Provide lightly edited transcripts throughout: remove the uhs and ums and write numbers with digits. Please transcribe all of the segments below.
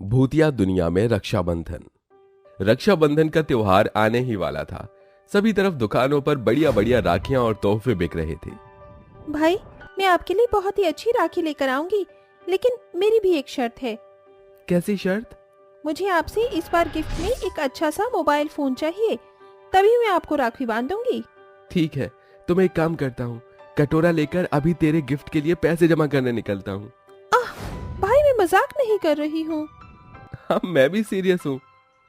भूतिया दुनिया में रक्षाबंधन। रक्षाबंधन का त्योहार आने ही वाला था। सभी तरफ दुकानों पर बढ़िया बढ़िया राखियां और तोहफे बिक रहे थे। भाई, मैं आपके लिए बहुत ही अच्छी राखी लेकर आऊंगी, लेकिन मेरी भी एक शर्त है। कैसी शर्त? मुझे आपसे इस बार गिफ्ट में एक अच्छा सा मोबाइल फोन चाहिए, तभी मैं आपको राखी बांधूंगी। ठीक है, तो मैं एक काम करता हूँ, कटोरा लेकर अभी तेरे गिफ्ट के लिए पैसे जमा करने निकलता हूँ। भाई, मैं मजाक नहीं कर रही हूँ। हाँ, मैं भी सीरियस हूँ।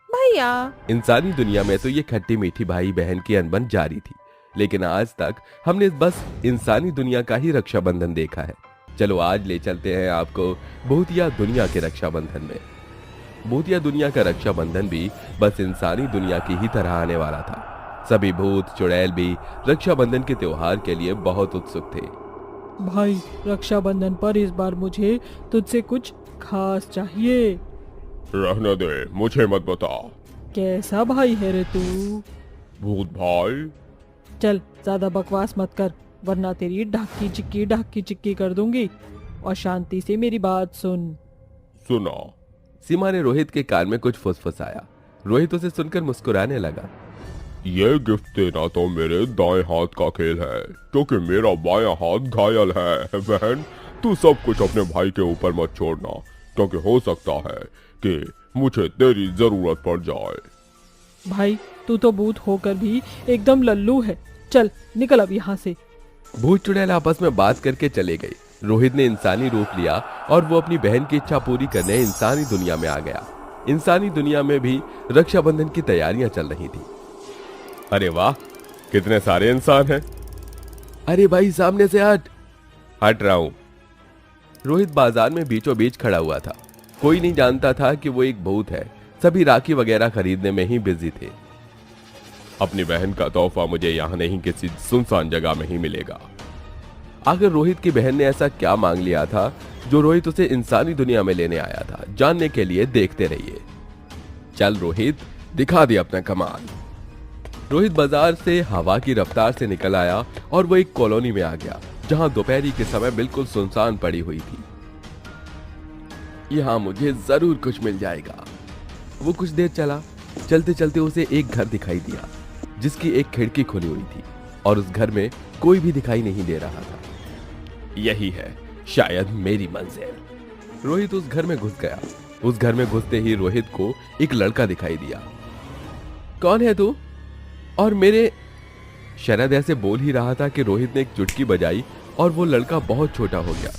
भैया, इंसानी दुनिया में तो ये खट्टी मीठी भाई बहन की अनबन जारी थी, लेकिन आज तक हमने बस इंसानी दुनिया का ही रक्षाबंधन देखा है। चलो आज ले चलते हैं आपको भूतिया दुनिया के रक्षाबंधन में। भूतिया दुनिया का रक्षाबंधन भी बस इंसानी दुनिया की ही तरह आने वाला था। सभी भूत चुड़ैल भी रक्षाबंधन के त्योहार के लिए बहुत उत्सुक थे। भाई, रक्षाबंधन पर इस बार मुझे तुझसे कुछ खास चाहिए। रहने दे, मुझे मत बता। कैसा भाई है रे तू? भूत भाई? चल, ज्यादा बकवास मत कर, वरना तेरी ढाकी चिक्की कर दूंगी। और शांति से मेरी बात सुन। सुना। सीमा ने रोहित के कान में कुछ फुसफुसाया। रोहित उसे सुनकर मुस्कुराने लगा। ये गिफ्ट देना तो मेरे दाएं हाथ का खेल है, क्योंकि मेरा बायां हाथ घायल है। बहन, तू सब कुछ अपने भाई के ऊपर मत छोड़ना, क्योंकि हो सकता है कि मुझे तेरी जरूरत पड़ जाए। भाई, तू तो भूत होकर भी एकदम लल्लू है। चल निकल अब यहाँ से। भूत चुड़ैल आपस में बात करके चले गए। रोहित ने इंसानी रूप लिया और वो अपनी बहन की इच्छा पूरी करने इंसानी दुनिया में आ गया। इंसानी दुनिया में भी रक्षाबंधन की तैयारियां चल रही थी। अरे वाह, कितने सारे इंसान हैं। अरे भाई, सामने से हट रहा हूं। रोहित बाजार में बीचों बीच खड़ा हुआ था। कोई नहीं जानता था कि वो एक भूत है। सभी राखी वगैरह खरीदने में ही बिजी थे। अपनी बहन का तोहफा मुझे यहाँ नहीं, किसी सुनसान जगह में ही मिलेगा। आखिर रोहित की बहन ने ऐसा क्या मांग लिया था जो रोहित उसे इंसानी दुनिया में लेने आया था? जानने के लिए देखते रहिए। चल रोहित, दिखा दे अपना कमाल। रोहित बाजार से हवा की रफ्तार से निकल आया और वो एक कॉलोनी में आ गया, जहां दोपहरी के समय बिल्कुल सुनसान पड़ी हुई थी। यहां मुझे जरूर कुछ मिल जाएगा। वो कुछ देर चला। चलते चलते उसे एक घर दिखाई दिया, जिसकी एक खिड़की खुली हुई थी और उस घर में कोई भी दिखाई नहीं दे रहा था। यही है शायद मेरी मंजिल। रोहित उस घर में घुस गया। उस घर में घुसते ही रोहित को एक लड़का दिखाई दिया। कौन है तू? और मेरे शरद ऐसे बोल ही रहा था कि रोहित ने एक चुटकी बजाई और वो लड़का बहुत छोटा हो गया।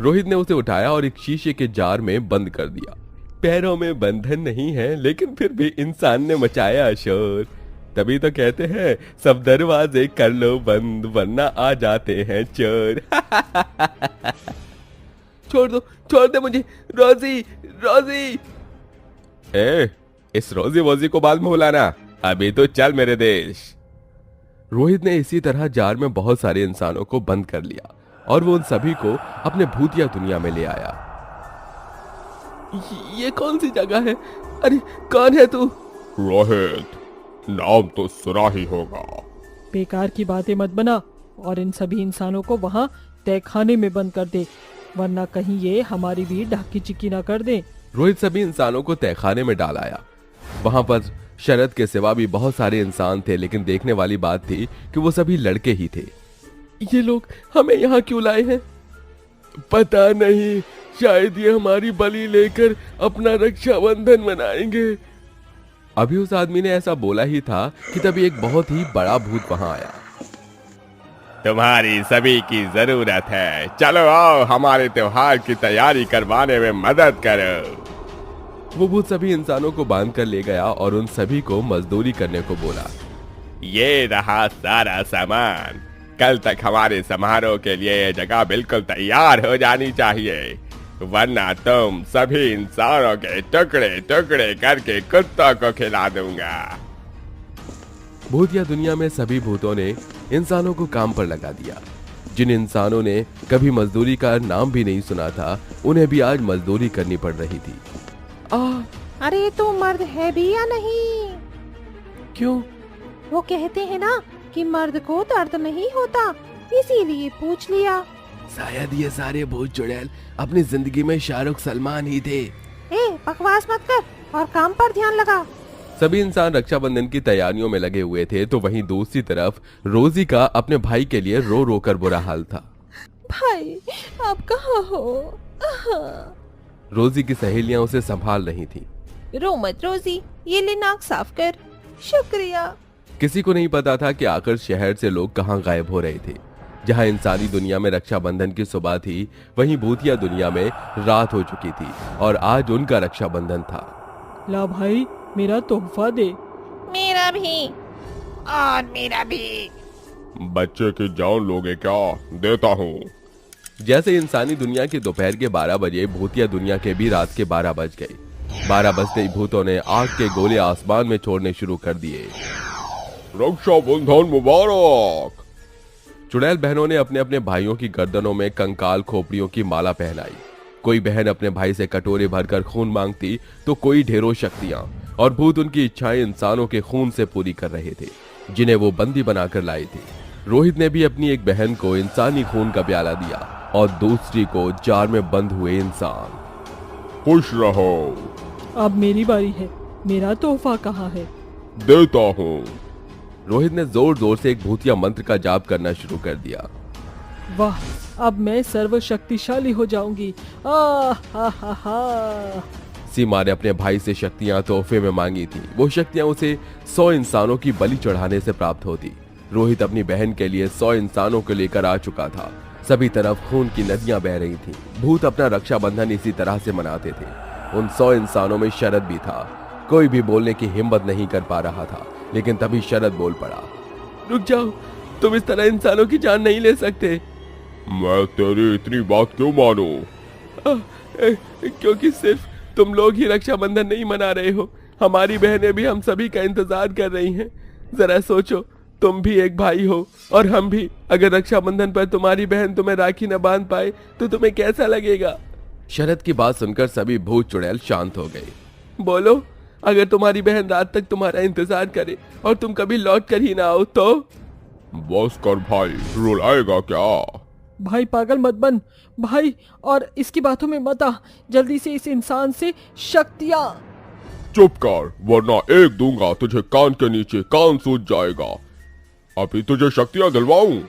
रोहित ने उसे उठाया और एक शीशे के जार में बंद कर दिया। पैरों में बंधन नहीं है, लेकिन फिर भी इंसान ने मचाया शोर। तभी तो कहते हैं सब दरवाजे कर लो बंद, वरना आ जाते हैं चोर। छोड़ दे मुझे। रोजी, रोजी। इस रोजी वोजी को बाद में बुलाना, अभी तो चल मेरे देश। रोहित ने इसी तरह जार में बहुत सारे इंसानों को बंद कर लिया और वो उन सभी को अपने भूतिया दुनिया में ले आया। ये कौन सी जगह है? अरे कौन है तू? रोहित, नाम तो सुना ही होगा। बेकार की बातें मत बना और इन सभी इंसानों को वहाँ तहखाने में बंद कर दे, वरना कहीं ये हमारी भी ढाकी चिक्की ना कर दे। रोहित सभी इंसानों को तहखाने में डाल आया। वहां पर शरद के सिवा भी बहुत सारे इंसान थे, लेकिन देखने वाली बात थी कि वो सभी लड़के ही थे। ये लोग हमें यहाँ क्यों लाए हैं? पता नहीं, शायद ये हमारी बलि लेकर अपना रक्षाबंधन मनाएंगे। अभी उस आदमी ने ऐसा बोला ही था कि तभी एक बहुत ही बड़ा भूत वहां आया। तुम्हारी सभी की जरूरत है, चलो आओ हमारे त्योहार की तैयारी करवाने में मदद करो। वो भूत सभी इंसानों को बांध कर ले गया और उन सभी को मजदूरी करने को बोला। ये रहा सारा सामान, कल तक हमारे समारोह के लिए ये जगह बिल्कुल तैयार हो जानी चाहिए, वरना तुम सभी इंसानों के टुकड़े टुकड़े करके कुत्तों को खिला दूंगा। भूतिया दुनिया में सभी भूतों ने इंसानों को काम पर लगा दिया। जिन इंसानों ने कभी मजदूरी का नाम भी नहीं सुना था, उन्हें भी आज मजदूरी करनी पड़ रही थी। अरे तू मर्द है भी या नहीं? क्यों? वो कहते हैं ना कि मर्द को दर्द नहीं होता, इसीलिए पूछ लिया। शायद ये सारे भूत चुड़ैल अपनी जिंदगी में शाहरुख सलमान ही थे। बकवास मत कर और काम पर ध्यान लगा। सभी इंसान रक्षाबंधन की तैयारियों में लगे हुए थे तो वहीं दूसरी तरफ रोजी का अपने भाई के लिए रो रो कर बुरा हाल था। भाई आप कहाँ हो? रोजी की सहेलियां उसे संभाल रही थी। रो मत रोजी, ये ले नाक साफ कर। शुक्रिया। किसी को नहीं पता था कि आखिर शहर से लोग कहां गायब हो रहे थे। जहां इंसानी दुनिया में रक्षाबंधन की सुबह थी वहीं भूतिया दुनिया में रात हो चुकी थी और आज उनका रक्षाबंधन था। ला भाई मेरा तोहफा दे। मेरा भी। और मेरा भी। बच्चे की जान लोगे क्या? देता हूँ। जैसे इंसानी दुनिया के दोपहर के 12 बजे भूतिया दुनिया के भी रात के 12 बज गए। 12 बजते ही भूतों ने आग के गोले आसमान में छोड़ने शुरू कर दिए। रक्षाबंधन मुबारक। चुड़ैल बहनों ने अपने अपने भाइयों की गर्दनों में कंकाल खोपड़ियों की माला पहनाई। कोई बहन अपने भाई से कटोरे भरकर खून मांगती तो कोई ढेरों शक्तियां और भूत उनकी इच्छाएं इंसानों के खून से पूरी कर रहे थे जिन्हें वो बंदी बनाकर लाए थे। रोहित ने भी अपनी एक बहन को इंसानी खून का प्याला दिया और दूसरी को जार में बंद हुए इंसान। खुश रहो। अब मेरी बारी है, मेरा तोहफा कहाँ है? देता हूँ। रोहित ने जोर जोर से एक भूतिया मंत्र का जाप करना शुरू कर दिया। वाह, अब मैं सर्वशक्तिशाली हो जाऊंगी। आ हा हा हा। सीमा ने अपने भाई से शक्तियां तोहफे में मांगी थी। वो शक्तियां उसे 100 इंसानों की बलि चढ़ाने से प्राप्त होती। रोहित अपनी बहन के लिए 100 इंसानों को लेकर आ चुका था। सभी तरफ खून की नदियां बह रही थीं। भूत अपना रक्षाबंधन इसी तरह से मनाते थे। उन 100 इंसानों में शरद भी था। कोई भी बोलने की हिम्मत नहीं कर पा रहा था, लेकिन तभी शरद बोल पड़ा। रुक जाओ, तुम इस तरह इंसानों की जान नहीं ले सकते। मैं तेरी इतनी बात क्यों मानूं? क्योंकि सिर्फ तुम लोग ही रक्षाबंधन नहीं मना रहे हो, हमारी बहनें भी हम सभी का इंतजार कर रही हैं। जरा सोचो, तुम भी एक भाई हो और हम भी। अगर रक्षाबंधन पर तुम्हारी बहन तुम्हें राखी न बांध पाए तो तुम्हें कैसा लगेगा? शरद की बात सुनकर सभी भूत चुड़ैल शांत हो गए। बोलो, अगर तुम्हारी बहन रात तक तुम्हारा इंतजार करे और तुम कभी लौट कर ही ना आओ तो? बस कर भाई, रुलाएगा क्या? भाई पागल मत बन भाई, और इसकी बातों में मत आ। जल्दी से इस इंसान से शक्तियां। चुप कर, वरना एक दूंगा तुझे कान के नीचे, कान सूज जाएगा। अभी तुझे शक्तियां दिलवाऊं?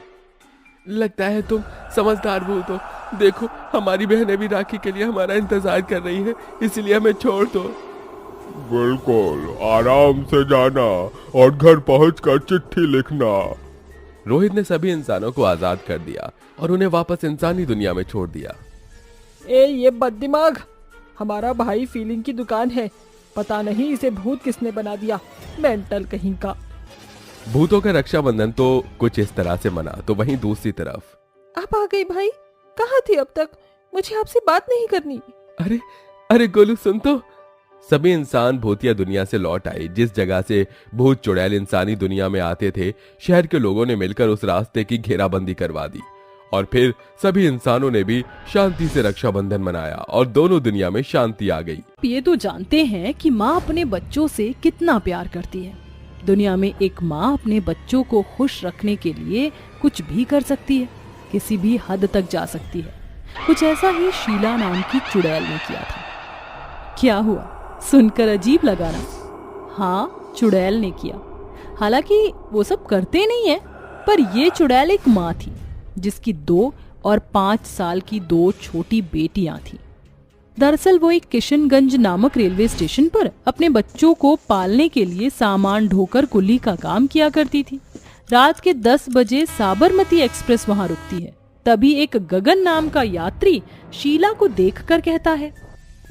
लगता है तुम समझदार भूत हो। देखो, हमारी बहनें भी राखी के लिए हमारा इंतजार कर रही है, इसलिए हमें छोड़ दो। बिल्कुल, आराम से जाना और घर पहुंचकर चिट्ठी लिखना। रोहित ने सभी इंसानों को आजाद कर दिया और उन्हें वापस इंसानी दुनिया में छोड़ दिया। ये बददिमाग, हमारा भाई फीलिंग की दुकान है। पता नहीं इसे भूत किसने बना दिया, मेंटल कहीं का। भूतों का रक्षाबंधन तो कुछ इस तरह से मना तो वहीं दूसरी तरफ। आप आ गई भाई, कहाँ थी अब तक? मुझे आपसे बात नहीं करनी। अरे अरे गोलू, सुन तो। सभी इंसान भूतिया दुनिया से लौट आए जिस जगह से भूत चुड़ैल इंसानी दुनिया में आते थे। शहर के लोगों ने मिलकर उस रास्ते की घेराबंदी करवा दी और फिर सभी इंसानों ने भी शांति से रक्षाबंधन मनाया और दोनों दुनिया में शांति आ गई। ये तो जानते हैं कि माँ अपने बच्चों से कितना प्यार करती है। दुनिया में एक माँ अपने बच्चों को खुश रखने के लिए कुछ भी कर सकती है, किसी भी हद तक जा सकती है। कुछ ऐसा ही शीला नाम की चुड़ैल ने किया था। क्या हुआ, सुनकर अजीब लगा ना? हाँ, चुड़ैल ने किया। हालांकि वो सब करते नहीं है, पर ये चुड़ैल एक माँ थी जिसकी 2 और 5 साल की 2 छोटी बेटियां थी। दरअसल वो एक किशनगंज नामक रेलवे स्टेशन पर अपने बच्चों को पालने के लिए सामान ढोकर कुली का काम किया करती थी। रात के 10 बजे साबरमती एक्सप्रेस वहां रुकती है। तभी एक गगन नाम का यात्री शीला को देखकर कहता है,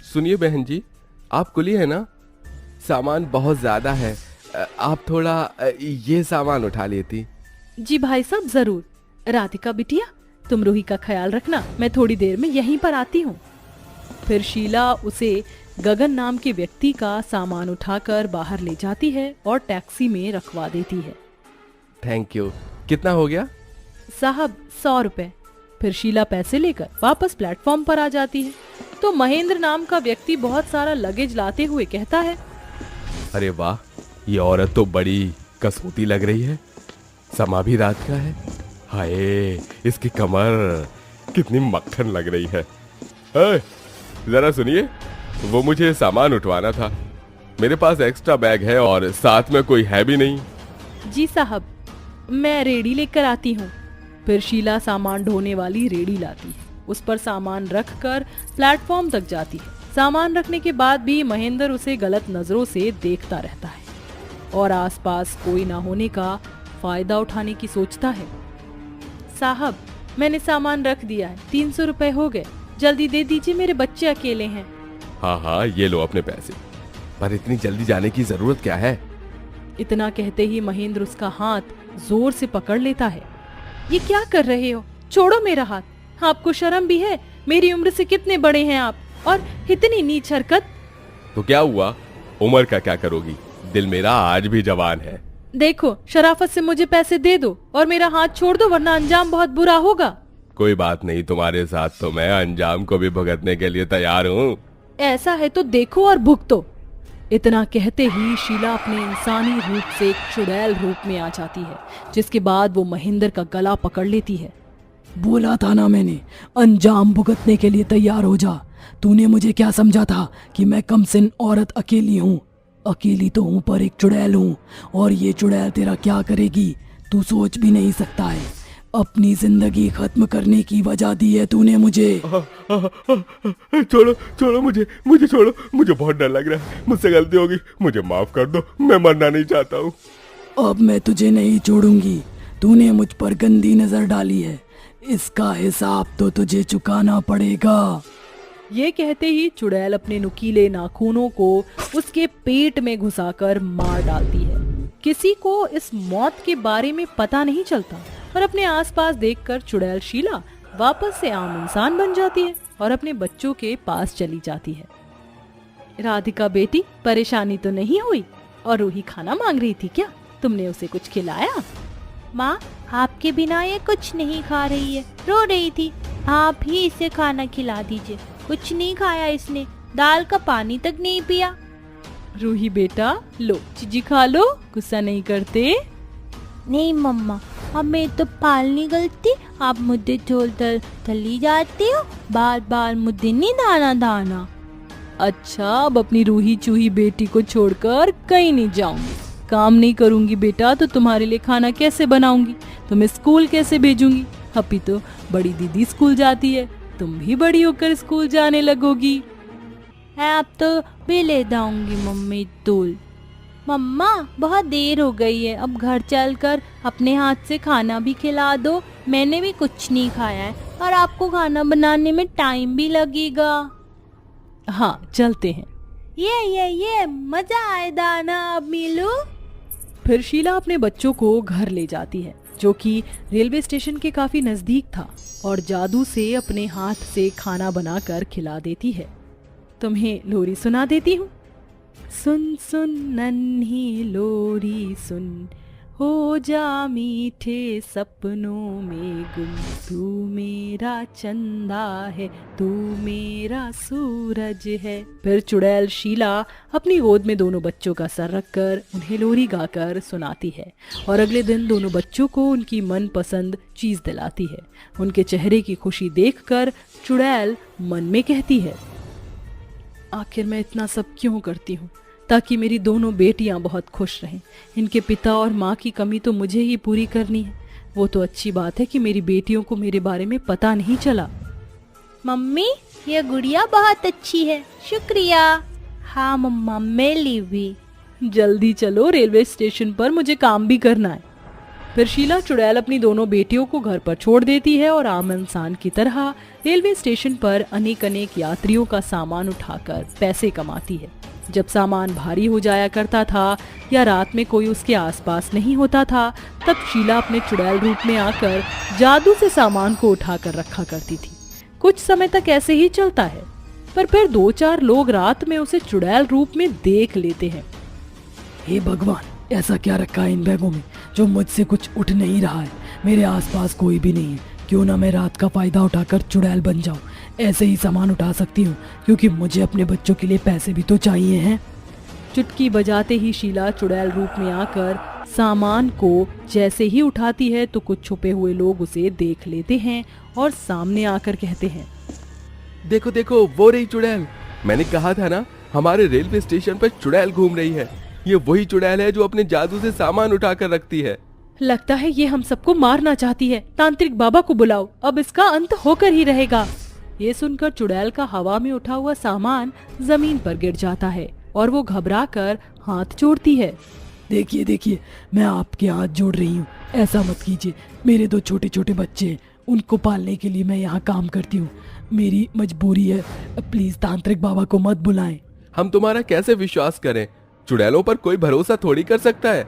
सुनिए बहन जी, आप कुली है ना? सामान बहुत ज्यादा है, आप थोड़ा ये सामान उठा लेती। जी भाई साहब, जरूर। राधिका बिटिया, तुम रूही का ख्याल रखना, मैं थोड़ी देर में यहीं पर आती हूँ। फिर शीला उसे गगन नाम के व्यक्ति का सामान उठाकर बाहर ले जाती है और टैक्सी में रखवा देती है। Thank you. कितना हो गया? साहब, 100 रुपए। फिर शीला पैसे लेकर वापस प्लेटफॉर्म पर आ जाती है तो महेंद्र नाम का व्यक्ति बहुत सारा लगेज लाते हुए कहता है, अरे वाह, ये औरत तो बड़ी कसौती लग रही है। समा भी रात का है। हाय, इसकी कमर कितनी मक्खन लग रही है। जरा सुनिए, वो मुझे सामान उठवाना था। मेरे पास एक्स्ट्रा बैग है और साथ में कोई है भी नहीं। जी साहब, मैं रेडी लेकर आती हूँ। फिर शीला सामान ढोने वाली रेडी लाती है, उस पर सामान रख कर प्लेटफॉर्म तक जाती है। सामान रखने के बाद भी महेंद्र उसे गलत नजरों से देखता रहता है और आसपास कोई ना होने का फायदा उठाने की सोचता है। साहब, मैंने सामान रख दिया है, 300 रुपए हो गए, जल्दी दे दीजिए, मेरे बच्चे अकेले हैं। हाँ, ये लो अपने पैसे। पर इतनी जल्दी जाने की जरूरत क्या है? इतना कहते ही महेंद्र उसका हाथ जोर से पकड़ लेता है। ये क्या कर रहे हो? छोड़ो मेरा हाथ। आपको शर्म भी है? मेरी उम्र से कितने बड़े हैं आप, और इतनी नीच हरकत। तो क्या हुआ, उम्र का क्या करोगी? दिल मेरा आज भी जवान है। देखो, शराफत से मुझे पैसे दे दो और मेरा हाथ छोड़ दो, वरना अंजाम बहुत बुरा होगा। कोई बात नहीं, तुम्हारे साथ तो मैं अंजाम को भी भुगतने के लिए तैयार हूँ। ऐसा है तो देखो और भुगतो। इतना कहते ही शीला अपने इंसानी रूप से एक चुड़ैल रूप में आ जाती है, जिसके बाद वो महेंद्र का गला पकड़ लेती है। बोला था ना मैंने, अंजाम भुगतने के लिए तैयार हो जा। तूने मुझे क्या समझा था कि मैं कमसिन औरत अकेली हूँ? अकेली तो हूँ, पर एक चुड़ैल हूँ, और ये चुड़ैल तेरा क्या करेगी तू सोच भी नहीं सकता है। अपनी जिंदगी खत्म करने की वजह दी है तूने मुझे। छोड़ो मुझे छोड़ो, मुझे बहुत डर लग रहा है। मुझसे गलती होगी, मुझे माफ कर दो, मैं मरना नहीं चाहता हूँ। अब मैं तुझे नहीं छोड़ूंगी। तूने मुझ पर गंदी नजर डाली है, इसका हिसाब तो तुझे चुकाना पड़ेगा। ये कहते ही चुड़ैल अपने नुकीले नाखूनों को उसके पेट में घुसाकर मार डालती है। किसी को इस मौत के बारे में पता नहीं चलता और अपने आसपास देखकर चुड़ैल शीला वापस से आम इंसान बन जाती है और अपने बच्चों के पास चली जाती है। राधिका बेटी, परेशानी तो नहीं हुई? और रूही खाना मांग रही थी क्या? तुमने उसे कुछ खिलाया? माँ, आपके बिना ये कुछ नहीं खा रही है, रो रही थी। आप ही इसे खाना खिला दीजिए। कुछ नहीं खाया इसने, दाल का पानी तक नहीं पिया। रूही बेटा, लो चीजी खा लो, गुस्सा नहीं करते। नहीं मम्मा, हमें तो पालनी गलती, आप मुद्दे झोल तली जाती हो, बार बार मुद्दे नहीं दाना दाना। अच्छा, अब अपनी रूही चूही बेटी को छोड़कर कहीं नहीं जाऊंगी। काम नहीं करूंगी बेटा तो तुम्हारे लिए खाना कैसे बनाऊंगी? तुम्हें स्कूल कैसे भेजूंगी? अभी तो बड़ी दीदी स्कूल जाती है, तुम भी बड़ी होकर स्कूल जाने लगोगी। अब तो भी ले जाऊंगी मम्मी तूल। मम्मा, बहुत देर हो गई है, अब घर चलकर अपने हाथ से खाना भी खिला दो। मैंने भी कुछ नहीं खाया है और आपको खाना बनाने में टाइम भी लगेगा। हाँ, चलते हैं। ये मजा आएगा ना अब मिलू। फिर शीला अपने बच्चों को घर ले जाती है, जो कि रेलवे स्टेशन के काफी नजदीक था, और जादू से अपने हाथ से खाना बनाकर खिला देती है। तुम्हें लोरी सुना देती हूँ। सुन सुन नन्ही लोरी सुन, हो जा मीठे सपनों में गुम। तू मेरा चंदा है, तू मेरा सूरज है। फिर चुड़ैल शीला अपनी गोद में दोनों बच्चों का सर रखकर उन्हें लोरी गाकर सुनाती है, और अगले दिन दोनों बच्चों को उनकी मनपसंद चीज दिलाती है। उनके चेहरे की खुशी देखकर चुड़ैल मन में कहती है, आखिर मैं इतना सब क्यों करती हूँ? ताकि मेरी दोनों बेटियां बहुत खुश रहें। इनके पिता और माँ की कमी तो मुझे ही पूरी करनी है। वो तो अच्छी बात है कि मेरी बेटियों को मेरे बारे में पता नहीं चला। मम्मी, ये गुड़िया बहुत अच्छी है, शुक्रिया। हाँ मम्मा, मेरी भी। जल्दी चलो, रेलवे स्टेशन पर मुझे काम भी करना है। फिर शीला चुड़ैल अपनी दोनों बेटियों को घर पर छोड़ देती है और आम इंसान की तरह रेलवे स्टेशन पर अनेक यात्रियों का सामान उठाकर पैसे कमाती है। जब सामान भारी हो जाया करता था या रात में कोई उसके आसपास नहीं होता था, तब शीला अपने चुड़ैल रूप में आकर जादू से सामान को उठाकर रखा करती थी। कुछ समय तक ऐसे ही चलता है, पर फिर 2-4 लोग रात में उसे चुड़ैल रूप में देख लेते हैं। हे भगवान, ऐसा क्या रखा है इन बैगों में जो मुझसे कुछ उठ नहीं रहा है? मेरे आसपास कोई भी नहीं है। क्यों ना मैं रात का फायदा उठाकर चुड़ैल बन जाऊं। ऐसे ही सामान उठा सकती हूँ, क्योंकि मुझे अपने बच्चों के लिए पैसे भी तो चाहिए हैं। चुटकी बजाते ही शीला चुड़ैल रूप में आकर सामान को जैसे ही उठाती है तो कुछ छुपे हुए लोग उसे देख लेते हैं और सामने आकर कहते हैं, देखो देखो, वो रही चुड़ैल, मैंने कहा था ना, हमारे रेलवे स्टेशन पर चुड़ैल घूम रही है। ये वही चुड़ैल है जो अपने जादू से सामान उठाकर रखती है। लगता है ये हम सबको मारना चाहती है। तांत्रिक बाबा को बुलाओ, अब इसका अंत होकर ही रहेगा। ये सुनकर चुड़ैल का हवा में उठा हुआ सामान जमीन पर गिर जाता है और वो घबराकर हाथ जोड़ती है। देखिए देखिए, मैं आपके हाथ जोड़ रही हूँ, ऐसा मत कीजिए। मेरे 2 छोटे छोटे बच्चे हैं, उनको पालने के लिए मैं यहाँ काम करती हूँ। मेरी मजबूरी है, प्लीज तांत्रिक बाबा को मत बुलाएं। हम तुम्हारा कैसे विश्वास करें? चुड़ैलों पर कोई भरोसा थोड़ी कर सकता है।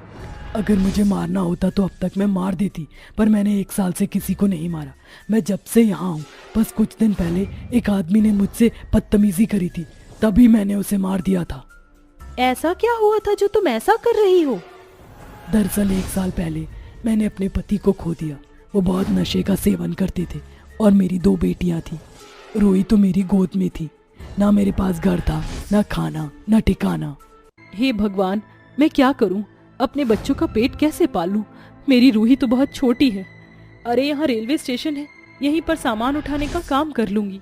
अगर मुझे मारना होता तो अब तक मैं मार देती, पर मैंने 1 साल से किसी को नहीं मारा। मैं जब से यहाँ हूँ, बस कुछ दिन पहले एक आदमी ने मुझसे बदतमीजी करी थी, तभी मैंने उसे मार दिया था। ऐसा क्या हुआ था जो तुम ऐसा कर रही हो? दरअसल 1 साल पहले मैंने अपने पति को खो दिया। वो बहुत नशे का सेवन करते थे और मेरी 2 बेटियां थी। रूही तो मेरी गोद में थी। ना मेरे पास घर था, ना खाना, ना ठिकाना। हे भगवान, मैं क्या करूं? अपने बच्चों का पेट कैसे पालूं? मेरी रूही तो बहुत छोटी है। अरे यहाँ रेलवे स्टेशन है, यहीं पर सामान उठाने का काम कर लूंगी।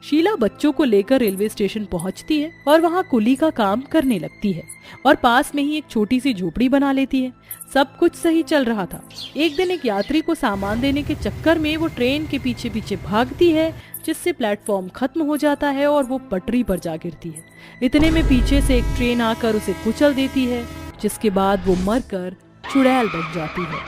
शीला बच्चों को लेकर रेलवे स्टेशन पहुंचती है और वहाँ कुली का काम करने लगती है और पास में ही एक छोटी सी झोपड़ी बना लेती है। सब कुछ सही चल रहा था। एक दिन एक यात्री को सामान देने के चक्कर में वो ट्रेन के पीछे पीछे भागती है, जिससे प्लेटफॉर्म खत्म हो जाता है और वो पटरी पर जा गिरती है। इतने में पीछे से एक ट्रेन आकर उसे कुचल देती है, जिसके बाद वो मरकर चुड़ैल बन जाती है।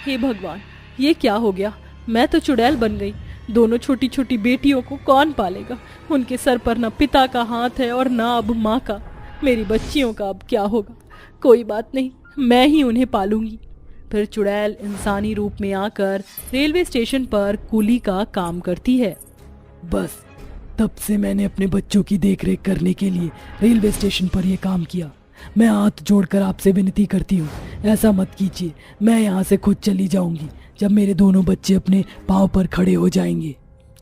हे भगवान, ये क्या हो गया? मैं तो चुड़ैल बन गई। दोनों छोटी छोटी बेटियों को कौन पालेगा? उनके सर पर न पिता का हाथ है और न अब माँ का। मेरी बच्चियों का अब क्या होगा? कोई बात नहीं, मैं ही उन्हें पालूंगी। फिर चुड़ैल इंसानी रूप में आकर रेलवे स्टेशन पर कुली का काम करती है। बस तब से मैंने अपने बच्चों की देखरेख करने के लिए रेलवे स्टेशन पर यह काम किया। मैं हाथ जोड़कर आपसे विनती करती हूँ, ऐसा मत कीजिए। मैं यहाँ से खुद चली जाऊंगी जब मेरे दोनों बच्चे अपने पाँव पर खड़े हो जाएंगे।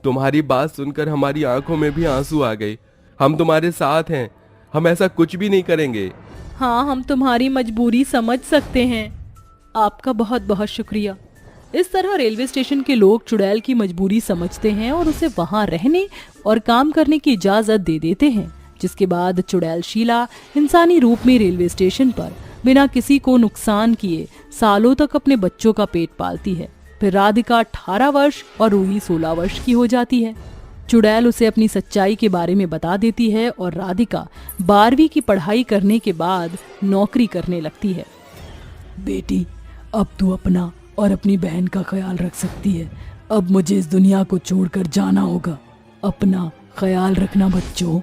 तुम्हारी बात सुनकर हमारी आंखों में भी आंसू आ गए। हम तुम्हारे साथ हैं, हम ऐसा कुछ भी नहीं करेंगे। हाँ, हम तुम्हारी मजबूरी समझ सकते हैं। आपका बहुत बहुत शुक्रिया। इस तरह रेलवे स्टेशन के लोग चुड़ैल की मजबूरी समझते हैं और उसे वहां रहने और काम करने की इजाजत दे देते हैं, जिसके बाद चुड़ैल शीला इंसानी रूप में रेलवे स्टेशन पर बिना किसी को नुकसान किए सालों तक अपने बच्चों का पेट पालती है। फिर राधिका 18 वर्ष और रूही 16 वर्ष की हो जाती है। चुड़ैल उसे अपनी सच्चाई के बारे में बता देती है और राधिका 12वीं की पढ़ाई करने के बाद नौकरी करने लगती है। बेटी, अब तू अपना और अपनी बहन का ख्याल रख सकती है। अब मुझे इस दुनिया को छोड़कर जाना होगा। अपना ख्याल रखना बच्चों।